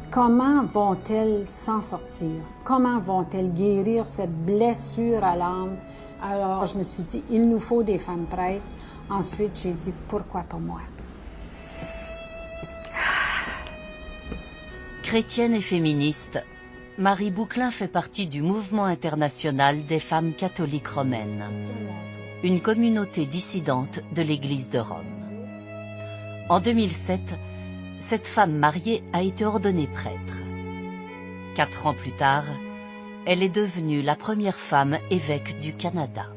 comment vont-elles s'en sortir? Comment vont-elles guérir cette blessure à l'âme? Alors je me suis dit, il nous faut des femmes prêtres. Ensuite, j'ai dit, pourquoi pas moi? Chrétienne et féministe, Marie Bouclin fait partie du mouvement international des femmes catholiques romaines, une communauté dissidente de l'Église de Rome. En 2007, cette femme mariée a été ordonnée prêtre. 4 ans plus tard, elle est devenue la première femme évêque du Canada.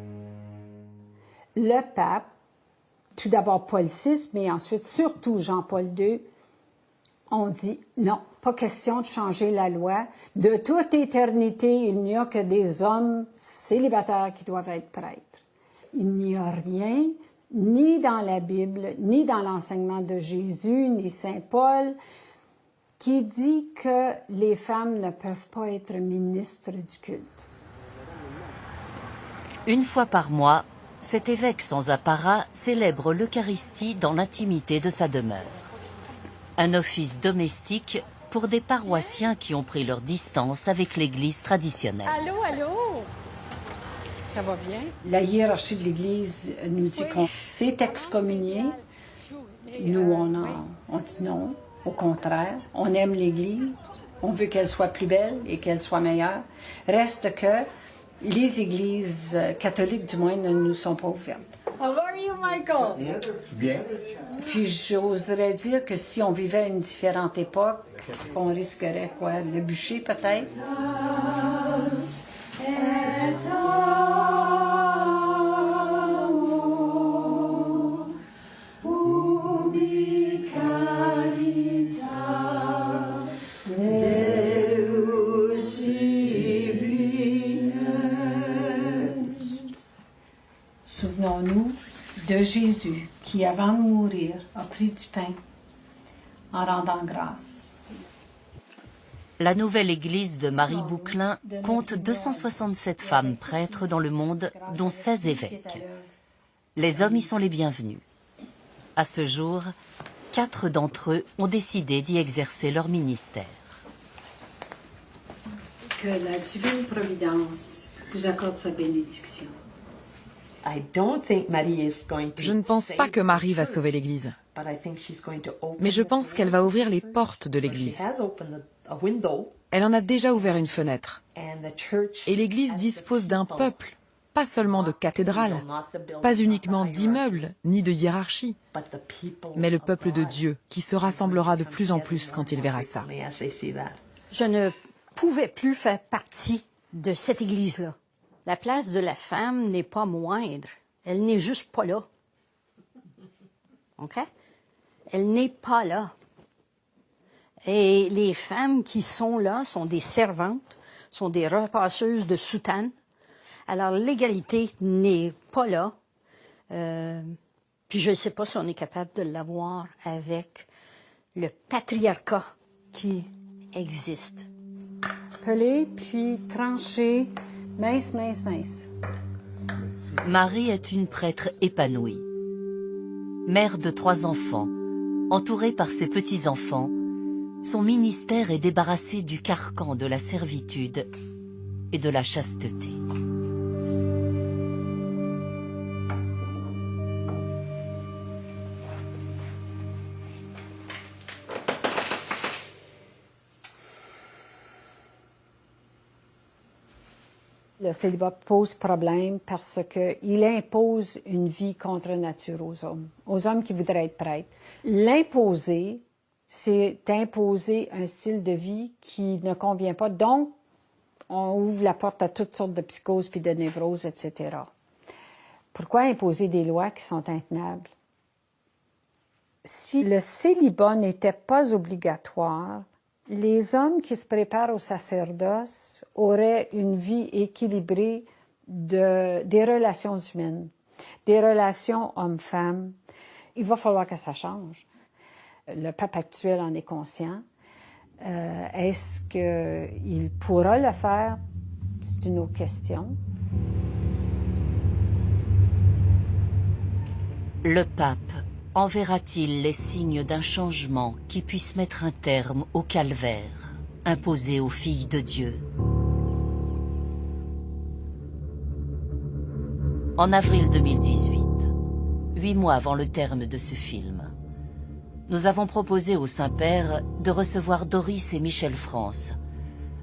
Le pape, tout d'abord Paul VI, mais ensuite surtout Jean-Paul II, ont dit non, pas question de changer la loi. De toute éternité, il n'y a que des hommes célibataires qui doivent être prêtres. Il n'y a rien, ni dans la Bible, ni dans l'enseignement de Jésus, ni Saint Paul, qui dit que les femmes ne peuvent pas être ministres du culte. Une fois par mois, cet évêque sans apparat célèbre l'Eucharistie dans l'intimité de sa demeure. Un office domestique pour des paroissiens qui ont pris leur distance avec l'Église traditionnelle. Allô, allô? Ça va bien? La hiérarchie de l'Église nous dit qu'on s'est excommunié. Nous, on dit non. Au contraire, on aime l'Église. on veut qu'elle soit plus belle et qu'elle soit meilleure. Reste que les églises catholiques, du moins, ne nous sont pas ouvertes. How are you, Michael? Bien. Puis j'oserais dire que si on vivait à une différente époque, on risquerait quoi? Le bûcher, peut-être? Souvenons-nous de Jésus qui, avant de mourir, a pris du pain en rendant grâce. La nouvelle église de Marie Bouclin compte 267 femmes prêtres dans le monde, dont 16 évêques. Les hommes y sont les bienvenus. À ce jour, 4 d'entre eux ont décidé d'y exercer leur ministère. Que la divine providence vous accorde sa bénédiction. Je ne pense pas que Marie va sauver l'Église, mais je pense qu'elle va ouvrir les portes de l'Église. Elle en a déjà ouvert une fenêtre. Et l'Église dispose d'un peuple, pas seulement de cathédrales, pas uniquement d'immeubles, ni de hiérarchie, mais le peuple de Dieu qui se rassemblera de plus en plus quand il verra ça. Je ne pouvais plus faire partie de cette Église-là. La place de la femme n'est pas moindre. Elle n'est juste pas là. OK? Elle n'est pas là. Et les femmes qui sont là sont des servantes, sont des repasseuses de soutane. Alors, l'égalité n'est pas là. Puis je ne sais pas si on est capable de l'avoir avec le patriarcat qui existe. Pelé, puis tranché. Mince, mince, mince. Marie est une prêtre épanouie. Mère de 3 enfants, entourée par ses petits-enfants, son ministère est débarrassé du carcan de la servitude et de la chasteté. Le célibat pose problème parce qu'il impose une vie contre nature aux hommes qui voudraient être prêtres. L'imposer, c'est imposer un style de vie qui ne convient pas. Donc, on ouvre la porte à toutes sortes de psychoses puis de névroses, etc. Pourquoi imposer des lois qui sont intenables? Si le célibat n'était pas obligatoire, les hommes qui se préparent au sacerdoce auraient une vie équilibrée des relations humaines, des relations hommes-femmes. Il va falloir que ça change. Le pape actuel en est conscient. Est-ce qu'il pourra le faire? C'est une autre question. Le pape enverra-t-il les signes d'un changement qui puisse mettre un terme au calvaire imposé aux filles de Dieu? En avril 2018, 8 mois avant le terme de ce film, nous avons proposé au Saint-Père de recevoir Doris et Michel France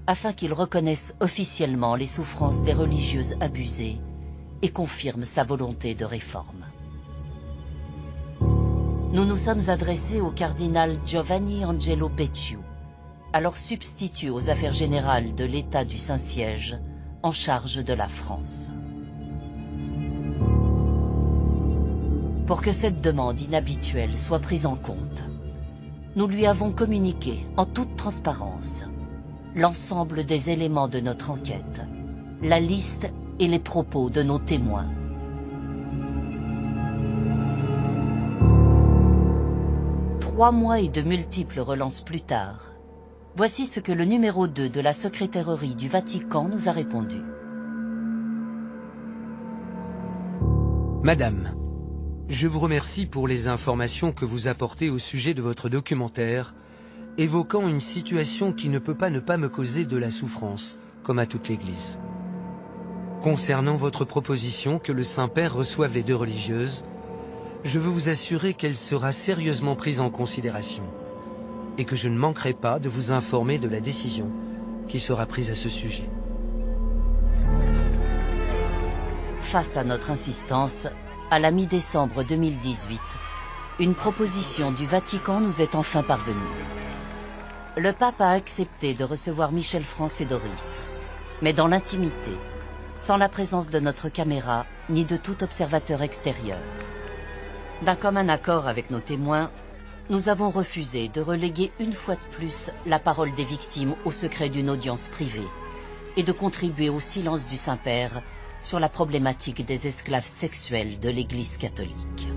afin qu'ils reconnaissent officiellement les souffrances des religieuses abusées et confirment sa volonté de réforme. Nous nous sommes adressés au cardinal Giovanni Angelo Becciu, alors substitut aux affaires générales de l'État du Saint-Siège, en charge de la France. Pour que cette demande inhabituelle soit prise en compte, nous lui avons communiqué en toute transparence l'ensemble des éléments de notre enquête, la liste et les propos de nos témoins. Trois mois et de multiples relances plus tard, voici ce que le numéro 2 de la secrétairerie du Vatican nous a répondu. Madame, je vous remercie pour les informations que vous apportez au sujet de votre documentaire, évoquant une situation qui ne peut pas ne pas me causer de la souffrance, comme à toute l'Église. Concernant votre proposition que le Saint-Père reçoive les 2 religieuses, je veux vous assurer qu'elle sera sérieusement prise en considération et que je ne manquerai pas de vous informer de la décision qui sera prise à ce sujet. Face à notre insistance, à la mi-décembre 2018, une proposition du Vatican nous est enfin parvenue. Le pape a accepté de recevoir Michel France et Doris, mais dans l'intimité, sans la présence de notre caméra ni de tout observateur extérieur. D'un commun accord avec nos témoins, nous avons refusé de reléguer une fois de plus la parole des victimes au secret d'une audience privée et de contribuer au silence du Saint-Père sur la problématique des esclaves sexuels de l'Église catholique.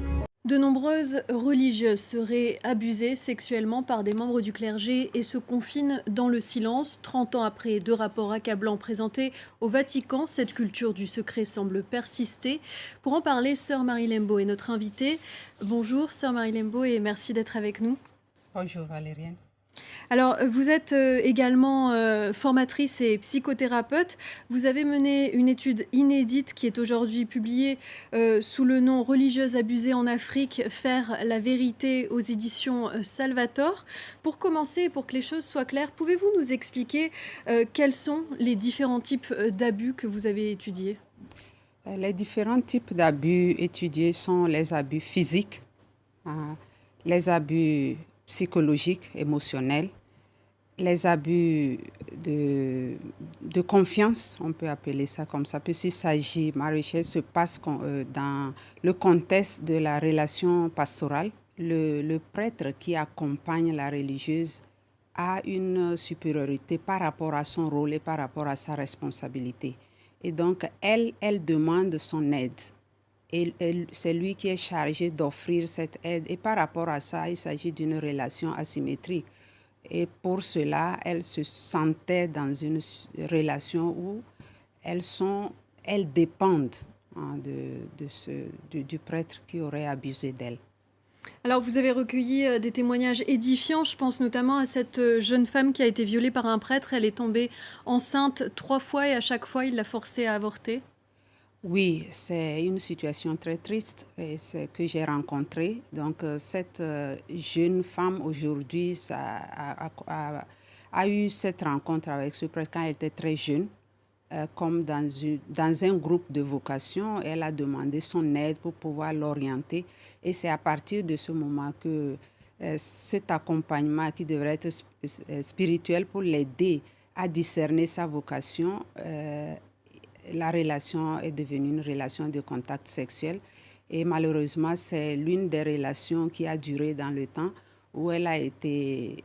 De nombreuses religieuses seraient abusées sexuellement par des membres du clergé et se confinent dans le silence. 30 ans après 2 rapports accablants présentés au Vatican, cette culture du secret semble persister. Pour en parler, Sœur Marie Lembo est notre invitée. Bonjour Sœur Marie Lembo et merci d'être avec nous. Bonjour Valériane. Alors, vous êtes également formatrice et psychothérapeute. Vous avez mené une étude inédite qui est aujourd'hui publiée sous le nom « Religieuses abusées en Afrique, faire la vérité » aux éditions Salvator. Pour commencer, pour que les choses soient claires, pouvez-vous nous expliquer quels sont les différents types d'abus que vous avez étudiés ? Les différents types d'abus étudiés sont les abus physiques, les abus psychologiques, émotionnels, les abus de confiance, on peut appeler ça comme ça, puisqu'il s'agit, Marie-Michel se passe dans le contexte de la relation pastorale. Le prêtre qui accompagne la religieuse a une supériorité par rapport à son rôle et par rapport à sa responsabilité. Et donc, elle demande son aide. Et c'est lui qui est chargé d'offrir cette aide. Et par rapport à ça, il s'agit d'une relation asymétrique. Et pour cela, elles se sentaient dans une relation où elles dépendent du prêtre qui aurait abusé d'elles. Alors, vous avez recueilli des témoignages édifiants. Je pense notamment à cette jeune femme qui a été violée par un prêtre. Elle est tombée enceinte 3 fois et à chaque fois, il l'a forcée à avorter. Oui, c'est une situation très triste et c'est que j'ai rencontrée. Donc, cette jeune femme aujourd'hui a eu cette rencontre avec ce prêtre quand elle était très jeune. Comme dans un groupe de vocation, elle a demandé son aide pour pouvoir l'orienter. Et c'est à partir de ce moment que cet accompagnement qui devrait être spirituel pour l'aider à discerner sa vocation, la relation est devenue une relation de contact sexuel. Et malheureusement, c'est l'une des relations qui a duré dans le temps où elle a été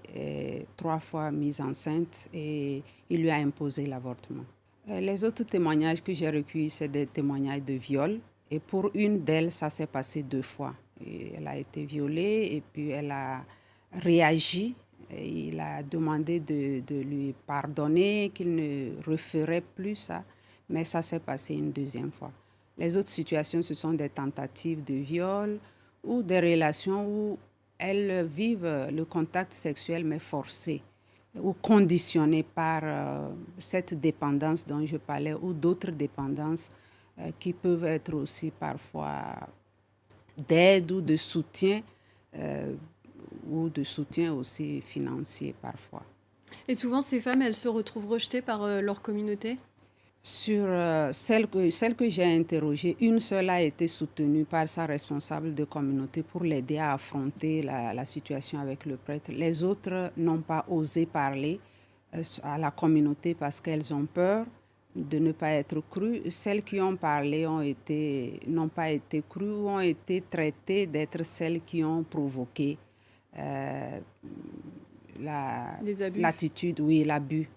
3 fois mise enceinte et il lui a imposé l'avortement. Les autres témoignages que j'ai recueillis, c'est des témoignages de viol. Et pour une d'elles, ça s'est passé 2 fois. Et elle a été violée et puis elle a réagi. Et il a demandé de lui pardonner, qu'il ne referait plus ça. Mais ça s'est passé une 2e fois. Les autres situations, ce sont des tentatives de viol ou des relations où elles vivent le contact sexuel mais forcé ou conditionné par cette dépendance dont je parlais ou d'autres dépendances qui peuvent être aussi parfois d'aide ou de soutien aussi financier parfois. Et souvent, ces femmes, elles se retrouvent rejetées par leur communauté ? Sur celle que j'ai interrogée, une seule a été soutenue par sa responsable de communauté pour l'aider à affronter la situation avec le prêtre. Les autres n'ont pas osé parler à la communauté parce qu'elles ont peur de ne pas être crues. Celles qui ont parlé n'ont pas été crues ou ont été traitées d'être celles qui ont provoqué l'attitude, oui, l'abus.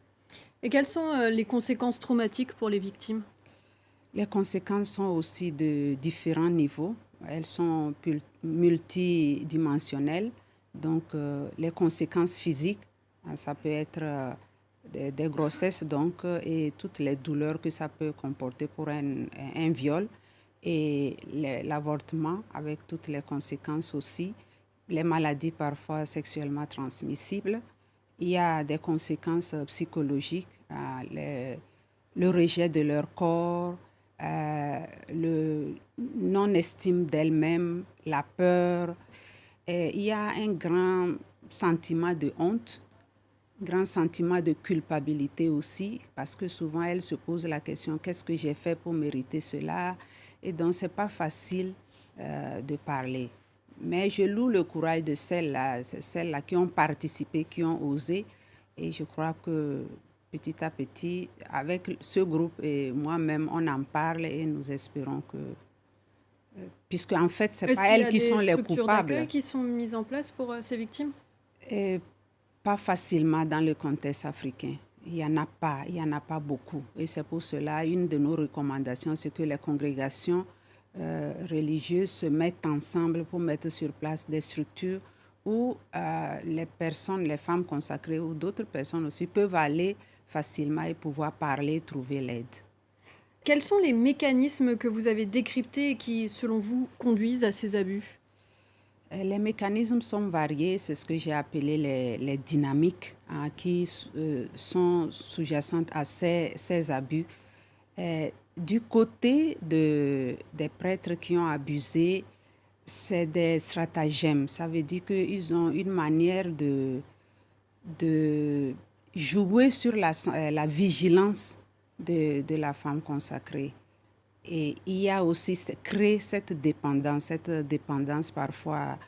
Et quelles sont les conséquences traumatiques pour les victimes ? Les conséquences sont aussi de différents niveaux. Elles sont multidimensionnelles. Donc, les conséquences physiques, ça peut être des grossesses donc, et toutes les douleurs que ça peut comporter pour un viol. Et l'avortement avec toutes les conséquences aussi. Les maladies parfois sexuellement transmissibles. Il y a des conséquences psychologiques, le rejet de leur corps, le non-estime d'elles-mêmes, la peur. Et il y a un grand sentiment de honte, grand sentiment de culpabilité aussi, parce que souvent elles se posent la question, qu'est-ce que j'ai fait pour mériter cela? Et donc, ce n'est pas facile de parler. Mais je loue le courage de celles-là qui ont participé, qui ont osé. Et je crois que petit à petit, avec ce groupe et moi-même, on en parle et nous espérons que... puisque en fait, ce n'est pas elles qui sont les coupables. Est-ce qu'il y a des structures d'accueil qui sont mises en place pour ces victimes? Pas facilement dans le contexte africain. Il n'y en a pas beaucoup. Et c'est pour cela, une de nos recommandations, c'est que les congrégations religieuses se mettent ensemble pour mettre sur place des structures où les personnes, les femmes consacrées ou d'autres personnes aussi peuvent aller facilement et pouvoir parler, trouver l'aide. Quels sont les mécanismes que vous avez décryptés et qui, selon vous, conduisent à ces abus? Les mécanismes sont variés, c'est ce que j'ai appelé les dynamiques qui sont sous-jacentes à ces abus. Du côté des prêtres qui ont abusé, c'est des stratagèmes. Ça veut dire qu'ils ont une manière de jouer sur la vigilance de la femme consacrée. Et il y a aussi créer cette dépendance parfois,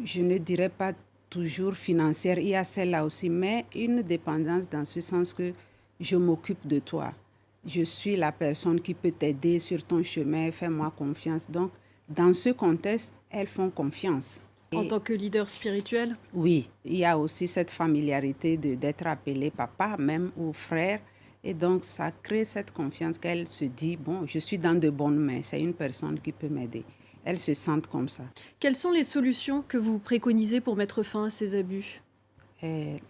je ne dirais pas toujours financière, il y a celle-là aussi, mais une dépendance dans ce sens que je m'occupe de toi. Je suis la personne qui peut t'aider sur ton chemin, fais-moi confiance. Donc, dans ce contexte, elles font confiance. En tant que leader spirituel? Oui, il y a aussi cette familiarité d'être appelé papa même ou frère. Et donc, ça crée cette confiance qu'elle se dit, bon, je suis dans de bonnes mains, c'est une personne qui peut m'aider. Elles se sentent comme ça. Quelles sont les solutions que vous préconisez pour mettre fin à ces abus?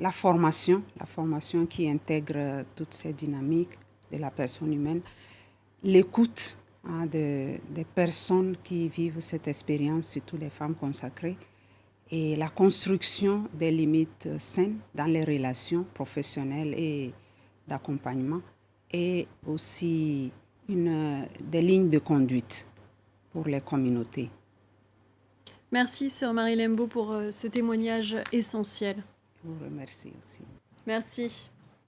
La formation qui intègre toutes ces dynamiques de la personne humaine, l'écoute des personnes qui vivent cette expérience, surtout les femmes consacrées, et la construction des limites saines dans les relations professionnelles et d'accompagnement, et aussi des lignes de conduite pour les communautés. Merci, sœur Marie Lembo, pour ce témoignage essentiel. Je vous remercie aussi. Merci.